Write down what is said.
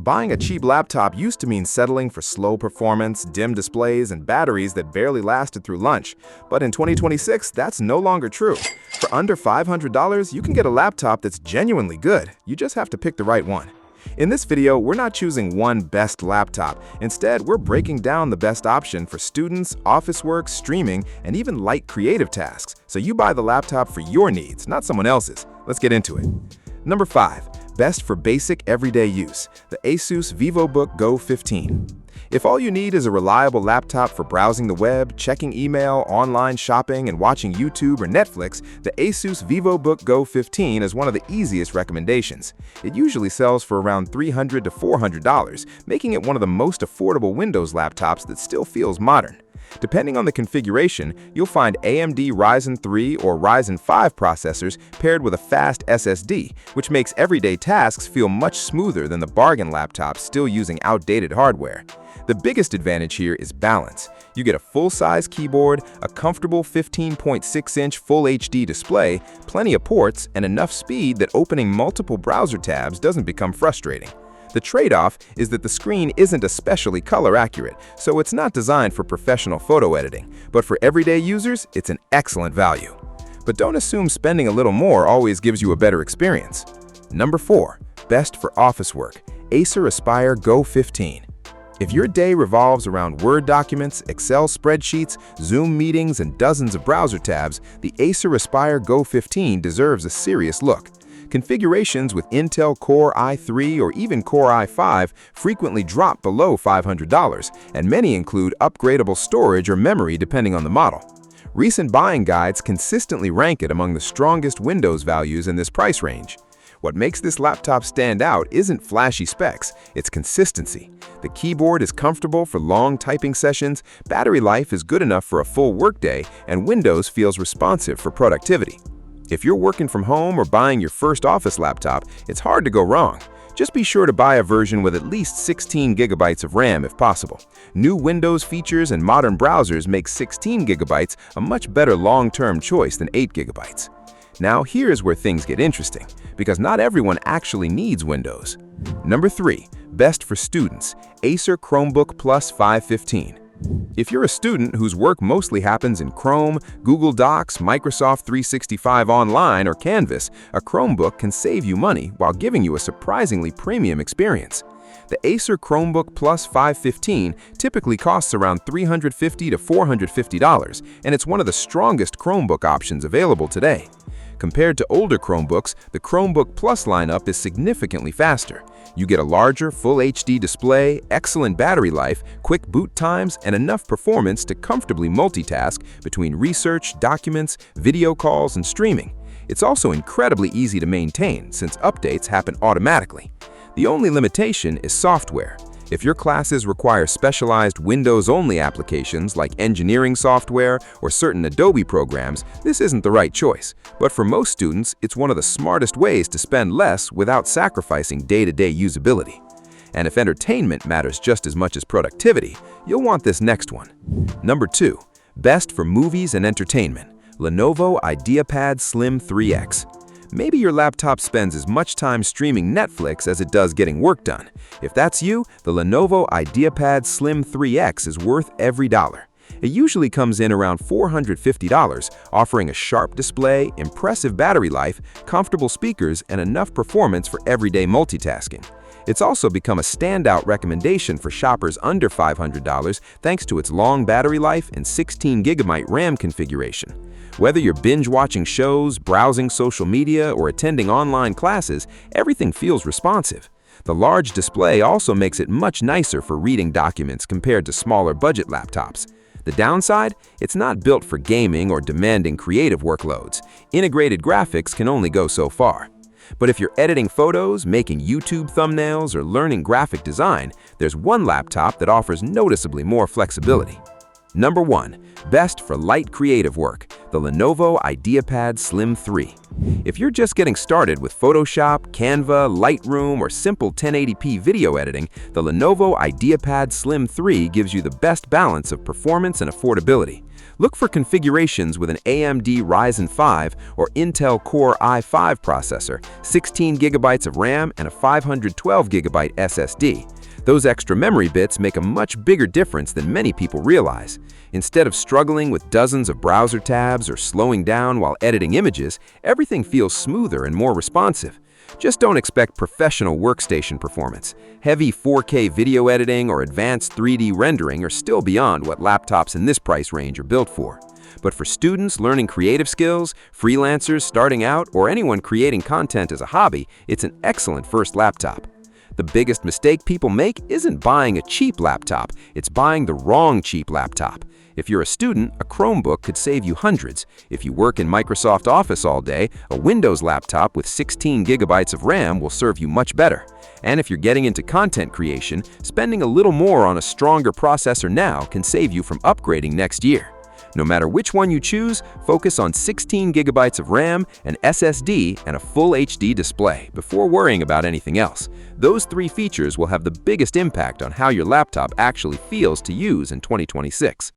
Buying a cheap laptop used to mean settling for slow performance, dim displays, and batteries that barely lasted through lunch. But in 2026, that's no longer true. For under $500, you can get a laptop that's genuinely good. You just have to pick the right one. In this video, we're not choosing one best laptop. Instead, we're breaking down the best option for students, office work, streaming, and even light creative tasks. So you buy the laptop for your needs, not someone else's. Let's get into it. Number 5. Best for basic everyday use, the ASUS Vivobook Go 15. If all you need is a reliable laptop for browsing the web, checking email, online shopping, and watching YouTube or Netflix, the ASUS Vivobook Go 15 is one of the easiest recommendations. It usually sells for around $300 to $400, making it one of the most affordable Windows laptops that still feels modern. Depending on the configuration, you'll find AMD Ryzen 3 or Ryzen 5 processors paired with a fast SSD, which makes everyday tasks feel much smoother than the bargain laptops still using outdated hardware. The biggest advantage here is balance. You get a full-size keyboard, a comfortable 15.6-inch Full HD display, plenty of ports, and enough speed that opening multiple browser tabs doesn't become frustrating. The trade-off is that the screen isn't especially color accurate, so it's not designed for professional photo editing, but for everyday users, it's an excellent value. But don't assume spending a little more always gives you a better experience. Number 4. Best for office work, Acer Aspire Go 15. If your day revolves around Word documents, Excel spreadsheets, Zoom meetings, and dozens of browser tabs, the Acer Aspire Go 15 deserves a serious look. Configurations with Intel Core i3 or even Core i5 frequently drop below $500, and many include upgradable storage or memory depending on the model. Recent buying guides consistently rank it among the strongest Windows values in this price range. What makes this laptop stand out isn't flashy specs, it's consistency. The keyboard is comfortable for long typing sessions, battery life is good enough for a full workday, and Windows feels responsive for productivity. If you're working from home or buying your first office laptop, it's hard to go wrong. Just be sure to buy a version with at least 16 gigabytes of RAM if possible. New Windows features and modern browsers make 16 gigabytes a much better long-term choice than 8 gigabytes. Now here's where things get interesting, because not everyone actually needs Windows. Number 3. Best for students, Acer Chromebook Plus 515. If you're a student whose work mostly happens in Chrome, Google Docs, Microsoft 365 Online, or Canvas, a Chromebook can save you money while giving you a surprisingly premium experience. The Acer Chromebook Plus 515 typically costs around $350 to $450, and it's one of the strongest Chromebook options available today. Compared to older Chromebooks, the Chromebook Plus lineup is significantly faster. You get a larger, Full HD display, excellent battery life, quick boot times, and enough performance to comfortably multitask between research, documents, video calls, and streaming. It's also incredibly easy to maintain since updates happen automatically. The only limitation is software. If your classes require specialized Windows-only applications like engineering software or certain Adobe programs, this isn't the right choice. But for most students, it's one of the smartest ways to spend less without sacrificing day-to-day usability. And if entertainment matters just as much as productivity, you'll want this next one. Number 2. Best for movies and entertainment, Lenovo IdeaPad Slim 3X. Maybe your laptop spends as much time streaming Netflix as it does getting work done. If that's you, the Lenovo IdeaPad Slim 3X is worth every dollar. It usually comes in around $450, offering a sharp display, impressive battery life, comfortable speakers, and enough performance for everyday multitasking. It's also become a standout recommendation for shoppers under $500 thanks to its long battery life and 16 gigabyte RAM configuration. Whether you're binge-watching shows, browsing social media, or attending online classes, everything feels responsive. The large display also makes it much nicer for reading documents compared to smaller budget laptops. The downside? It's not built for gaming or demanding creative workloads. Integrated graphics can only go so far. But if you're editing photos, making YouTube thumbnails, or learning graphic design, there's one laptop that offers noticeably more flexibility. Number 1. Best for light creative work, the Lenovo IdeaPad Slim 3. If you're just getting started with Photoshop, Canva, Lightroom, or simple 1080p video editing, the Lenovo IdeaPad Slim 3 gives you the best balance of performance and affordability. Look for configurations with an AMD Ryzen 5 or Intel Core i5 processor, 16 GB of RAM, and a 512 GB SSD. Those extra memory bits make a much bigger difference than many people realize. Instead of struggling with dozens of browser tabs or slowing down while editing images, everything feels smoother and more responsive. Just don't expect professional workstation performance. Heavy 4K video editing or advanced 3D rendering are still beyond what laptops in this price range are built for. But for students learning creative skills, freelancers starting out, or anyone creating content as a hobby, it's an excellent first laptop. The biggest mistake people make isn't buying a cheap laptop, it's buying the wrong cheap laptop. If you're a student, a Chromebook could save you hundreds. If you work in Microsoft Office all day, a Windows laptop with 16 GB of RAM will serve you much better. And if you're getting into content creation, spending a little more on a stronger processor now can save you from upgrading next year. No matter which one you choose, focus on 16 GB of RAM, an SSD, and a full HD display before worrying about anything else. Those 3 features will have the biggest impact on how your laptop actually feels to use in 2026.